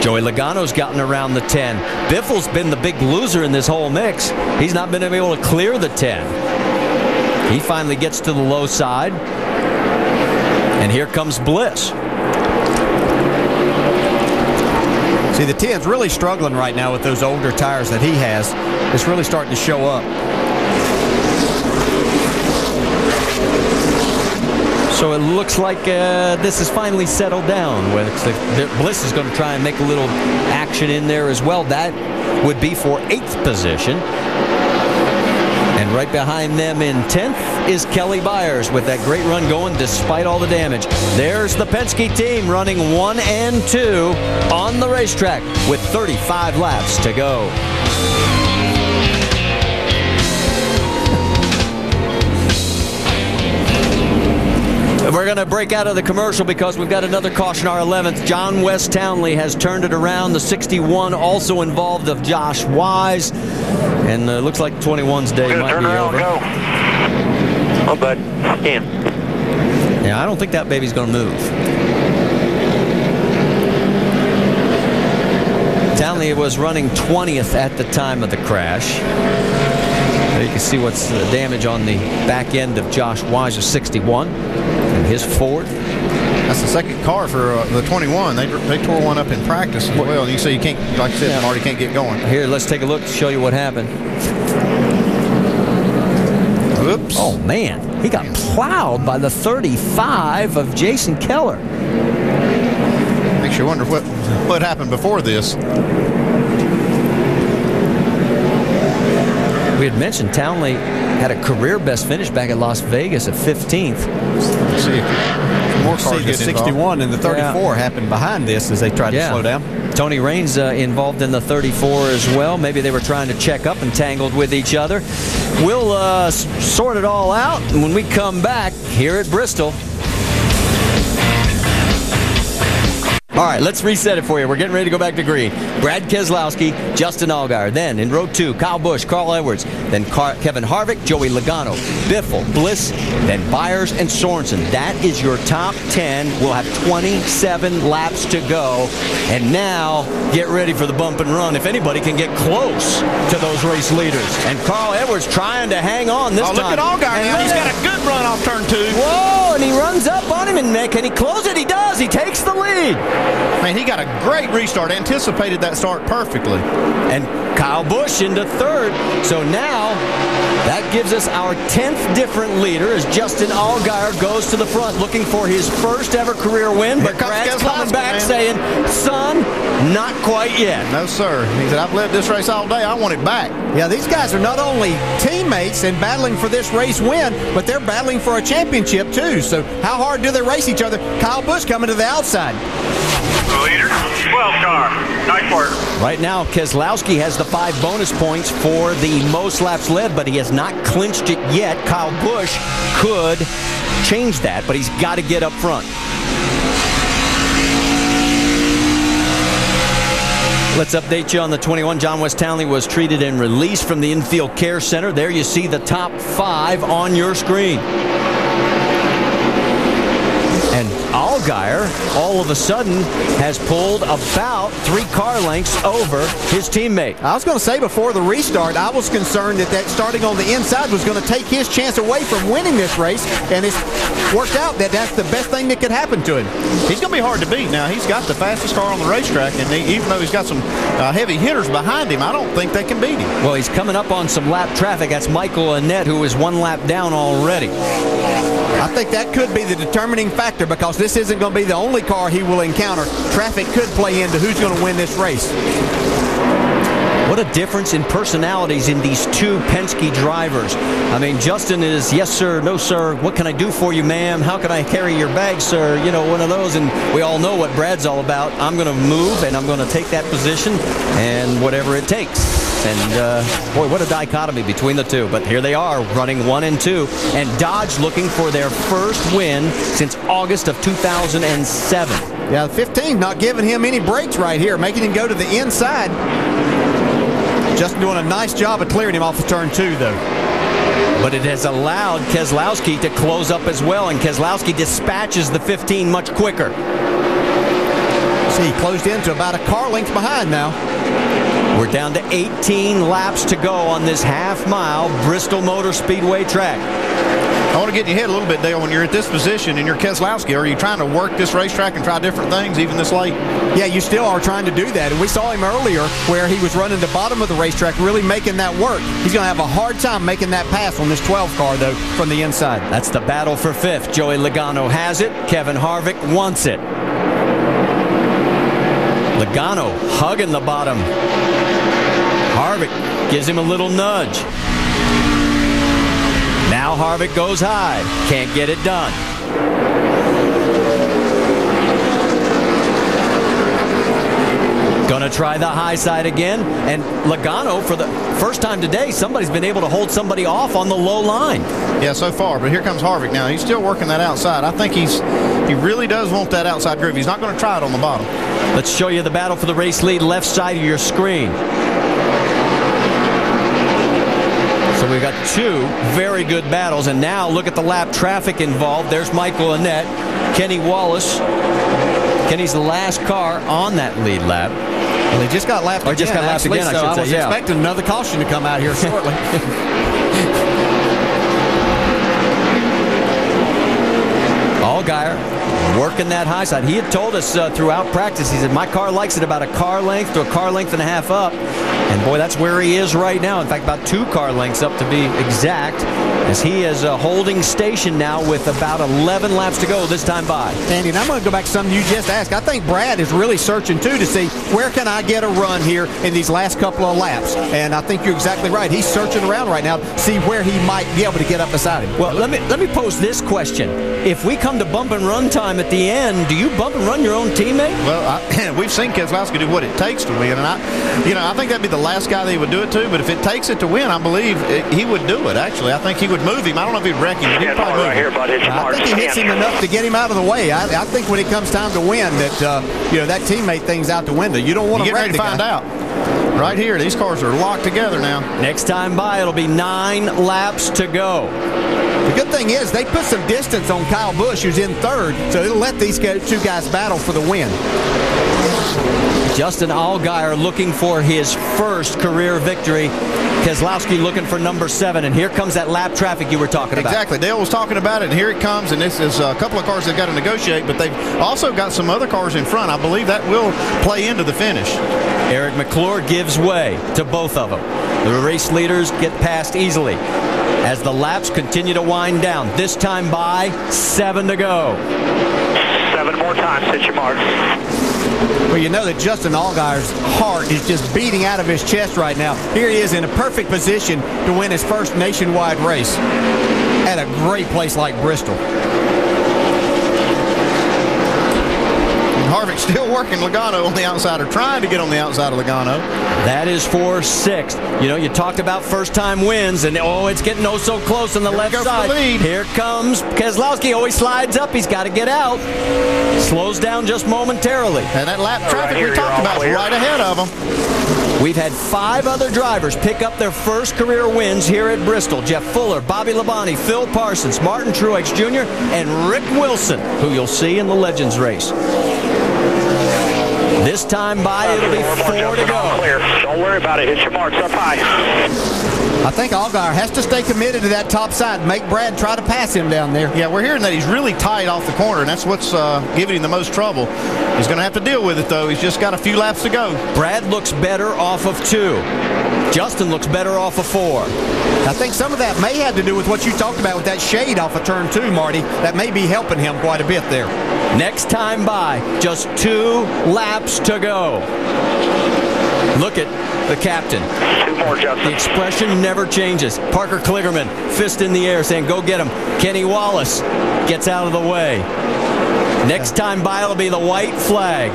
Joey Logano's gotten around the 10. Biffle's been the big loser in this whole mix. He's not been able to clear the 10. He finally gets to the low side. And here comes Bliss. See, the 10's really struggling right now with those older tires that he has. It's really starting to show up. So it looks like this is finally settled down. Bliss is going to try and make a little action in there as well. That would be for 8th position. And right behind them in 10th is Kelly Byers with that great run going despite all the damage. There's the Penske team running 1 and 2 on the racetrack with 35 laps to go. We're going to break out of the commercial because we've got another caution, our 11th. John West Townley has turned it around. The 61 also involved of Josh Wise. And it looks like 21's day might be over. Go. Oh, bud. Scan. Yeah, I don't think that baby's going to move. Townley was running 20th at the time of the crash. You can see what's the damage on the back end of Josh Wise of 61. And his Ford. That's the second car for the 21. They tore one up in practice as well. And you see you can't, like I said, Marty can't get going. Here, let's take a look to show you what happened. Oops. Oh, man. He got plowed by the 35 of Jason Keller. Makes you wonder what happened before this. We had mentioned Townley had a career best finish back at Las Vegas at 15th. Let's see if more cars get 61 and the 34 happened behind this as they tried to slow down. Tony Raines involved in the 34 as well. Maybe they were trying to check up and tangled with each other. We'll sort it all out when we come back here at Bristol. All right, let's reset it for you. We're getting ready to go back to green. Brad Keselowski, Justin Allgaier. Then in row 2, Kyle Busch, Carl Edwards. Then Kevin Harvick, Joey Logano, Biffle, Bliss, then Byers and Sorensen. That is your top 10. We'll have 27 laps to go. And now, get ready for the bump and run if anybody can get close to those race leaders. And Carl Edwards trying to hang on this time. Look at Allgaier now. He's got a good run off turn 2. Whoa, and he runs up on him. And can he close it? He does. He takes the lead. Man, he got a great restart. Anticipated that start perfectly. And Kyle Busch into 3rd. So now that gives us our 10th different leader as Justin Allgaier goes to the front looking for his first ever career win. But Brad's coming back saying, son, not quite yet. No, sir. He said, I've led this race all day. I want it back. Yeah, these guys are not only teammates and battling for this race win, but they're battling for a championship too. So how hard do they race each other? Kyle Busch coming to the outside. Leader, 12 car. Nice work. Right now, Keselowski has the 5 bonus points for the most laps led, but he has not clinched it yet. Kyle Busch could change that, but he's got to get up front. Let's update you on the 21. John West Townley was treated and released from the infield care center. There you see the top 5 on your screen. And Allgaier, all of a sudden, has pulled about 3 car lengths over his teammate. I was going to say before the restart, I was concerned that starting on the inside was going to take his chance away from winning this race, and it's worked out that that's the best thing that could happen to him. He's going to be hard to beat now. He's got the fastest car on the racetrack, and even though he's got some heavy hitters behind him, I don't think they can beat him. Well, he's coming up on some lap traffic. That's Michael Annett, who is 1 lap down already. I think that could be the determining factor because this isn't going to be the only car he will encounter. Traffic could play into who's going to win this race. What a difference in personalities in these 2 Penske drivers. I mean, Justin is, yes, sir, no, sir. What can I do for you, ma'am? How can I carry your bag, sir? You know, one of those. And we all know what Brad's all about. I'm going to move, and I'm going to take that position, and whatever it takes. And, boy, what a dichotomy between the 2. But here they are, running 1 and 2. And Dodge looking for their first win since August of 2007. Yeah, 15 not giving him any breaks right here, making him go to the inside. Just doing a nice job of clearing him off of turn 2, though. But it has allowed Keselowski to close up as well, and Keselowski dispatches the 15 much quicker. See, he closed into about a car length behind now. We're down to 18 laps to go on this half-mile Bristol Motor Speedway track. I want to get in your head a little bit, Dale. When you're at this position and you're Keselowski, are you trying to work this racetrack and try different things even this late? Yeah, you still are trying to do that. And we saw him earlier where he was running the bottom of the racetrack, really making that work. He's going to have a hard time making that pass on this 12 car, though, from the inside. That's the battle for fifth. Joey Logano has it. Kevin Harvick wants it. Logano hugging the bottom. Harvick gives him a little nudge. Now Harvick goes high. Can't get it done. Gonna try the high side again. And Logano, for the first time today, somebody's been able to hold somebody off on the low line. Yeah, so far. But here comes Harvick now. He's still working that outside. I think he really does want that outside groove. He's not going to try it on the bottom. Let's show you the battle for the race lead, left side of your screen. So we've got two very good battles, and now look at the lap traffic involved. There's Michael Annett, Kenny Wallace. Kenny's the last car on that lead lap. Well, he just got lapped again. Just got lapped again, so I should say. I was expecting another caution to come out here shortly. Allgaier working that high side. He had told us throughout practice, he said, my car likes it about a car length to a car length and a half up. And boy, that's where he is right now. In fact, about 2 car lengths up to be exact, as he is holding station now with about 11 laps to go this time by. Andy, and I'm going to go back to something you just asked. I think Brad is really searching, too, to see where can I get a run here in these last couple of laps. And I think you're exactly right. He's searching around right now to see where he might be able to get up beside him. Well, let me pose this question. If we come to bump and run time at the end, do you bump and run your own teammate? Well, we've seen Keselowski do what it takes to win, and I think that'd be the last guy that he would do it to. But if it takes it to win, I believe he would do it. Actually, I think he would move him. I don't know if he'd wreck him, but he'd probably move him. I think he hits him enough to get him out of the way. I think when it comes time to win, that that teammate thing's out the window. You don't want to wreck the guy. Get ready to find out. Right here, these cars are locked together now. Next time by, it'll be 9 laps to go. The good thing is they put some distance on Kyle Busch, who's in third, so it'll let these 2 guys battle for the win. Justin Allgaier looking for his first career victory. Keselowski looking for number 7, and here comes that lap traffic you were talking about. Exactly. Dale was talking about it, and here it comes, and this is a couple of cars they've got to negotiate, but they've also got some other cars in front. I believe that will play into the finish. Eric McClure gives way to both of them. The race leaders get past easily as the laps continue to wind down. This time by 7 to go. 7 more times, hit your mark. Well, you know that Justin Allgaier's heart is just beating out of his chest right now. Here he is in a perfect position to win his first nationwide race at a great place like Bristol. Harvick still working Logano on the outside, or trying to get on the outside of Logano. That is for 6th. You know, you talked about first-time wins, and it's getting so close on the left side. Here comes Keselowski. He slides up. He's got to get out. Slows down just momentarily. And that lap traffic we talked about is right ahead of him. We've had 5 other drivers pick up their first career wins here at Bristol. Jeff Fuller, Bobby Labonte, Phil Parsons, Martin Truex Jr., and Rick Wilson, who you'll see in the Legends race. This time by, it'll be 4 to go. Clear. Don't worry about it. Hit your marks up high. I think Allgaier has to stay committed to that top side. Make Brad try to pass him down there. Yeah, we're hearing that he's really tight off the corner, and that's what's giving him the most trouble. He's going to have to deal with it, though. He's just got a few laps to go. Brad looks better off of 2. Justin looks better off of 4. I think some of that may have to do with what you talked about with that shade off of turn 2, Marty. That may be helping him quite a bit there. Next time by, just 2 laps to go. Look at the captain. 2 more, Justin. The expression never changes. Parker Kligerman, fist in the air, saying, go get him. Kenny Wallace gets out of the way. Next time by, it'll be the white flag.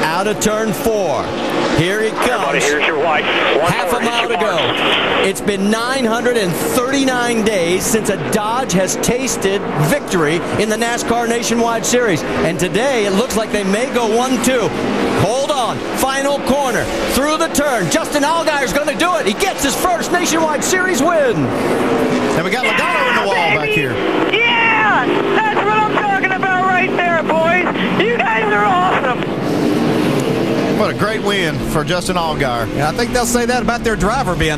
Out of turn 4. Here he comes. Everybody, here's your white. Half a mile to go. It's been 939 days since a Dodge has tasted victory in the NASCAR Nationwide Series. And today, it looks like they may go 1-2. Hold on. Final corner. Through the turn. Justin Allgaier's going to do it. He gets his first Nationwide Series win. And we got Logano in the wall back here. Yeah! That's what I'm talking about right there, boys. You guys are awesome. What a great win for Justin Allgaier. And I think they'll say that about their driver, Ben.